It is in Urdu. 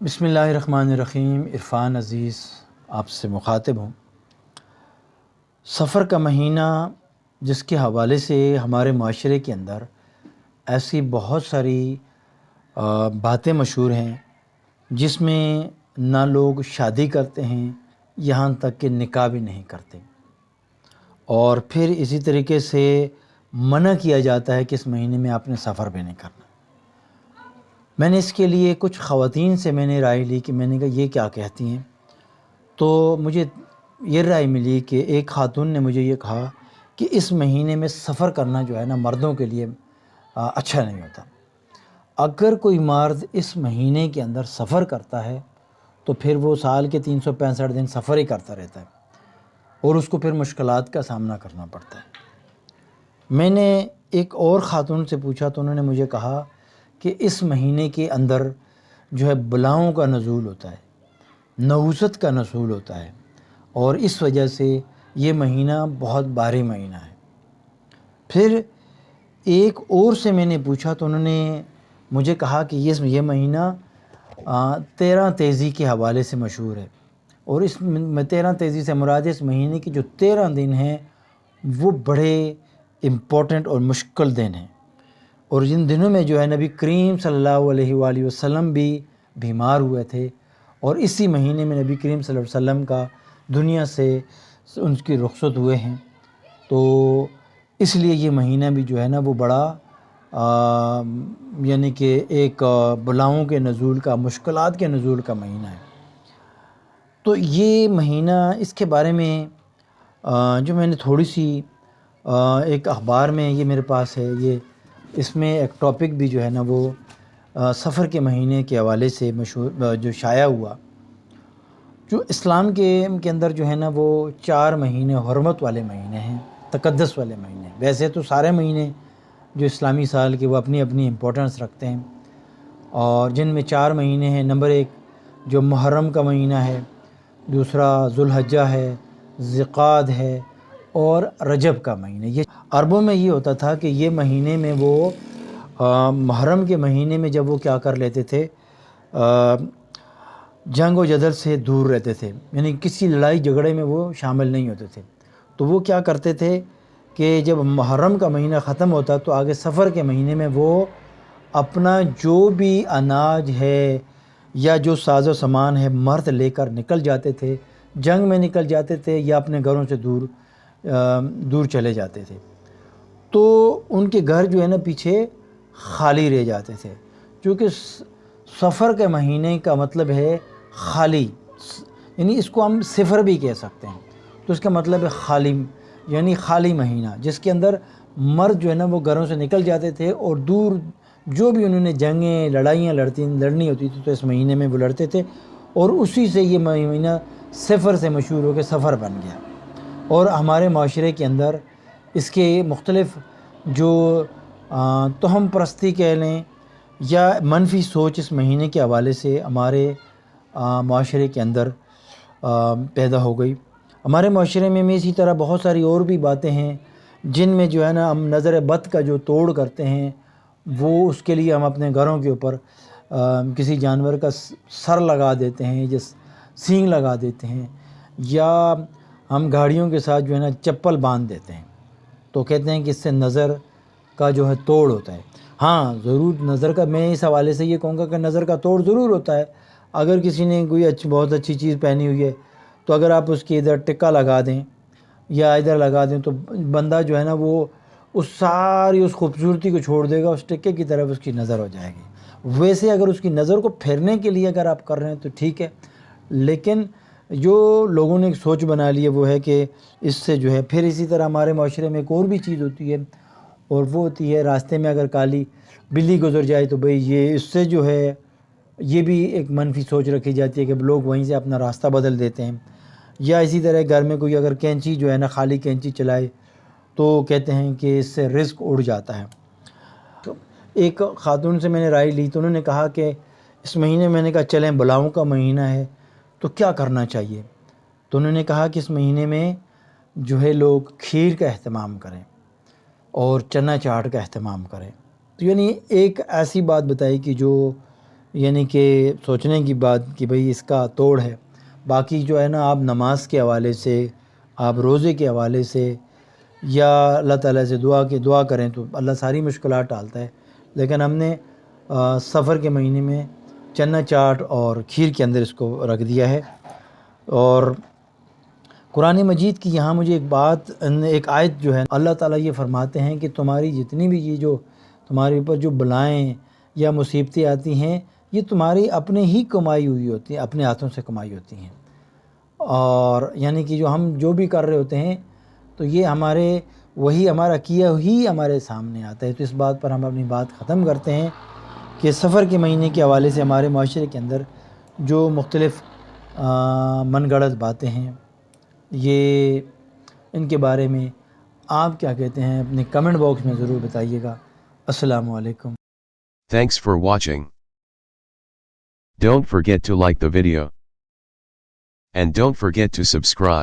بسم اللہ الرحمن الرحیم۔ عرفان عزیز آپ سے مخاطب ہوں۔ سفر کا مہینہ جس کے حوالے سے ہمارے معاشرے کے اندر ایسی بہت ساری باتیں مشہور ہیں جس میں نہ لوگ شادی کرتے ہیں، یہاں تک کہ نکاح بھی نہیں کرتے، اور پھر اسی طریقے سے منع کیا جاتا ہے کہ اس مہینے میں آپ نے سفر بھی نہیں کرنا۔ میں نے اس کے لیے کچھ خواتین سے میں نے رائے لی کہ میں نے کہا یہ کیا کہتی ہیں، تو مجھے یہ رائے ملی کہ ایک خاتون نے مجھے یہ کہا کہ اس مہینے میں سفر کرنا جو ہے نا مردوں کے لیے اچھا نہیں ہوتا۔ اگر کوئی مرد اس مہینے کے اندر سفر کرتا ہے تو پھر وہ سال کے 365 دن سفر ہی کرتا رہتا ہے اور اس کو پھر مشکلات کا سامنا کرنا پڑتا ہے۔ میں نے ایک اور خاتون سے پوچھا تو انہوں نے مجھے کہا کہ اس مہینے کے اندر جو ہے بلاؤں کا نزول ہوتا ہے، نحوست کا نزول ہوتا ہے، اور اس وجہ سے یہ مہینہ بہت بھاری مہینہ ہے۔ پھر ایک اور سے میں نے پوچھا تو انہوں نے مجھے کہا کہ یہ مہینہ 13 تیزی کے حوالے سے مشہور ہے، اور اس 13 تیزی سے مراد اس مہینے کی جو 13 دن ہیں وہ بڑے امپورٹنٹ اور مشکل دن ہیں، اور جن دنوں میں جو ہے نبی کریم صلی اللہ علیہ وآلہ وسلم بھی بیمار ہوئے تھے، اور اسی مہینے میں نبی کریم صلی اللہ علیہ وسلم کا دنیا سے ان کی رخصت ہوئے ہیں، تو اس لیے یہ مہینہ بھی جو ہے نا وہ بڑا یعنی کہ ایک بلاؤں کے نزول کا، مشکلات کے نزول کا مہینہ ہے۔ تو یہ مہینہ، اس کے بارے میں جو میں نے تھوڑی سی ایک اخبار میں یہ میرے پاس ہے، یہ اس میں ایک ٹاپک بھی جو ہے نا وہ سفر کے مہینے کے حوالے سے مشہور جو شائع ہوا۔ جو اسلام کے اندر جو ہے نا وہ 4 مہینے حرمت والے مہینے ہیں، تقدس والے مہینے۔ ویسے تو سارے مہینے جو اسلامی سال کے وہ اپنی اپنی امپورٹنس رکھتے ہیں، اور جن میں 4 مہینے ہیں۔ نمبر 1 جو محرم کا مہینہ ہے، دوسرا ذوالحجہ ہے، ذوالقعدہ ہے، اور رجب کا مہینہ۔ یہ عربوں میں یہ ہوتا تھا کہ یہ مہینے میں وہ محرم کے مہینے میں جب وہ کیا کر لیتے تھے، جنگ و جدل سے دور رہتے تھے، یعنی کسی لڑائی جھگڑے میں وہ شامل نہیں ہوتے تھے، تو وہ کیا کرتے تھے کہ جب محرم کا مہینہ ختم ہوتا تو آگے سفر کے مہینے میں وہ اپنا جو بھی اناج ہے یا جو ساز و سامان ہے مرد لے کر نکل جاتے تھے، جنگ میں نکل جاتے تھے یا اپنے گھروں سے دور چلے جاتے تھے، تو ان کے گھر جو ہے نا پیچھے خالی رہ جاتے تھے، کیونکہ سفر کے مہینے کا مطلب ہے خالی، یعنی اس کو ہم صفر بھی کہہ سکتے ہیں، تو اس کا مطلب ہے خالی، یعنی خالی مہینہ جس کے اندر مرد جو ہے نا وہ گھروں سے نکل جاتے تھے، اور دور جو بھی انہوں نے جنگیں لڑائیاں لڑنی ہوتی تھی تو اس مہینے میں وہ لڑتے تھے، اور اسی سے یہ مہینہ صفر سے مشہور ہو کے سفر بن گیا۔ اور ہمارے معاشرے کے اندر اس کے مختلف جو تہم پرستی کہہ لیں یا منفی سوچ اس مہینے کے حوالے سے ہمارے معاشرے کے اندر پیدا ہو گئی۔ ہمارے معاشرے میں اسی طرح بہت ساری اور بھی باتیں ہیں جن میں جو ہے نا ہم نظر بد کا جو توڑ کرتے ہیں، وہ اس کے لیے ہم اپنے گھروں کے اوپر کسی جانور کا سر لگا دیتے ہیں یا سینگ لگا دیتے ہیں، یا ہم گاڑیوں کے ساتھ جو ہے نا چپل باندھ دیتے ہیں، تو کہتے ہیں کہ اس سے نظر کا جو ہے توڑ ہوتا ہے۔ ہاں ضرور نظر کا، میں اس حوالے سے یہ کہوں گا کہ نظر کا توڑ ضرور ہوتا ہے۔ اگر کسی نے کوئی بہت اچھی چیز پہنی ہوئی ہے تو اگر آپ اس کے ادھر ٹکا لگا دیں یا ادھر لگا دیں تو بندہ جو ہے نا وہ اس خوبصورتی کو چھوڑ دے گا، اس ٹکے کی طرف اس کی نظر ہو جائے گی۔ ویسے اگر اس کی نظر کو پھیرنے کے لیے اگر آپ کر رہے ہیں تو ٹھیک ہے، لیکن جو لوگوں نے ایک سوچ بنا لی ہے وہ ہے کہ اس سے جو ہے، پھر اسی طرح ہمارے معاشرے میں ایک اور بھی چیز ہوتی ہے، اور وہ ہوتی ہے راستے میں اگر کالی بلی گزر جائے تو بھئی یہ اس سے جو ہے یہ بھی ایک منفی سوچ رکھی جاتی ہے کہ لوگ وہیں سے اپنا راستہ بدل دیتے ہیں۔ یا اسی طرح گھر میں کوئی اگر کینچی جو ہے نا خالی کینچی چلائے تو کہتے ہیں کہ اس سے رزق اڑ جاتا ہے۔ تو ایک خاتون سے میں نے رائے لی تو انہوں نے کہا کہ اس مہینے میں نے کہا چلیں بلاؤں کا مہینہ ہے تو کیا کرنا چاہیے، تو انہوں نے کہا کہ اس مہینے میں جو ہے لوگ کھیر کا اہتمام کریں اور چنا چاٹ کا اہتمام کریں۔ تو یعنی ایک ایسی بات بتائی کہ جو یعنی کہ سوچنے کی بات کہ بھئی اس کا توڑ ہے. باقی جو ہے نا آپ نماز کے حوالے سے، آپ روزے کے حوالے سے یا اللہ تعالیٰ سے دعا کریں تو اللہ ساری مشکلات ٹالتا ہے. لیکن ہم نے سفر کے مہینے میں چنا چاٹ اور کھیر کے اندر اس کو رکھ دیا ہے. اور قرآن مجید کی یہاں مجھے ایک آیت جو ہے اللہ تعالیٰ یہ فرماتے ہیں کہ تمہاری جتنی بھی یہ جو تمہارے اوپر جو بلائیں یا مصیبتیں آتی ہیں یہ تمہاری اپنے ہی کمائی ہوئی ہوتی ہیں، اپنے ہاتھوں سے کمائی ہوتی ہیں. اور یعنی کہ ہم جو بھی کر رہے ہوتے ہیں تو یہ ہمارا کیا ہی ہمارے سامنے آتا ہے. تو اس بات پر ہم اپنی بات ختم کرتے ہیں کہ سفر کے مہینے کے حوالے سے ہمارے معاشرے کے اندر جو مختلف من گڑت باتیں ہیں، یہ ان کے بارے میں آپ کیا کہتے ہیں اپنے کمنٹ باکس میں ضرور بتائیے گا. السلام علیکم. Thanks for watching. Don't forget to like the video. And don't forget to subscribe.